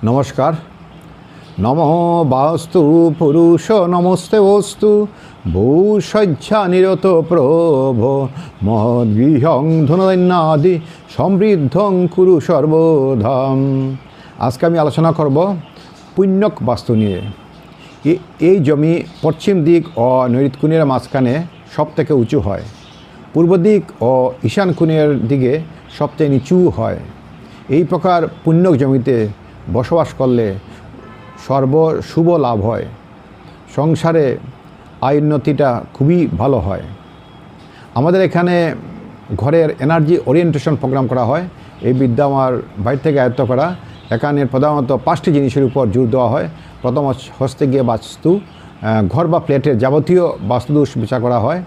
নমস্কার। নমঃ বাস্তু পুরুষ নমস্তে বস্তু ভূসজ্জা নিরত প্রভ মহদ্গৃহং ধনধান্যাদি সমৃদ্ধং কুরু সর্বধাম। আজকে আমি আলোচনা করব পুণ্যক বাস্তু নিয়ে। এই জমি পশ্চিম দিক ও নৈಋত কোণের মাঝখানে সবথেকে উঁচু হয়, পূর্ব দিক ও ঈশান কোণের দিকে সবচেয়ে নিচু হয়। এই প্রকার পুণ্যক জমিতে বসবাস করলে শুভ লাভ হয়, সংসারে আয় উন্নতিটা খুবই ভালো হয়। আমাদের এখানে ঘরের এনার্জি ওরিয়েন্টেশন প্রোগ্রাম করা হয়। এই বিদ্যা আমার বাইরে থেকে আয়ত্ত করা। এখানে প্রধানত 5টি জিনিসের উপর জোর দেওয়া হয়। প্রথম হচ্ছে গিয়ে বাস্তু, ঘর বা প্লেটের যাবতীয় বাস্তুদোষ বিচার করা হয়।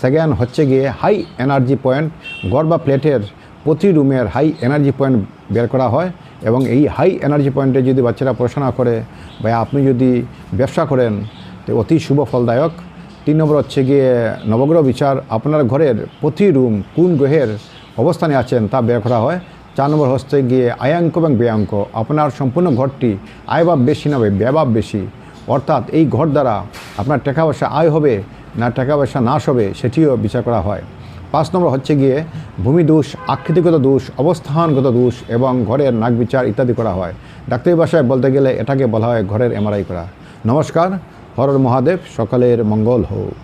সেকেন্ড হচ্ছে গিয়ে হাই এনার্জি পয়েন্ট, ঘর বা প্লেটের প্রতি রুমের হাই এনার্জি পয়েন্ট বের করা হয় এবং এই হাই এনার্জি পয়েন্টে যদি বাচ্চারা পড়াশোনা করে বা আপনি যদি ব্যবসা করেন তো অতি শুভ ফলদায়ক। 3 নম্বর হচ্ছে গিয়ে নবগ্রহ বিচার, আপনার ঘরের প্রতি রুম কোন গ্রহের অবস্থানে আছেন তা বের করা হয়। 4 নম্বর হচ্ছে গিয়ে আয়াঙ্ক এবং ব্যয়াঙ্ক, আপনার সম্পূর্ণ ঘরটি আয়ভাব বেশি না ব্যয়ভাব বেশি, অর্থাৎ এই ঘর দ্বারা আপনার টাকা পয়সা আয় হবে না টাকা পয়সা নাশ হবে সেটিও বিচার করা হয়। 5 নম্বর হচ্ছে গিয়ে ভূমি দোষ, আকৃতিগত দোষ, অবস্থানগত দোষ এবং ঘরের নাক বিচার ইত্যাদি করা হয়। ডাক্তারি ভাষায় বলতে গেলে এটাকে বলা হয় ঘরের এমআরআই করা। নমস্কার, হর হর মহাদেব, সকলের মঙ্গল হোক।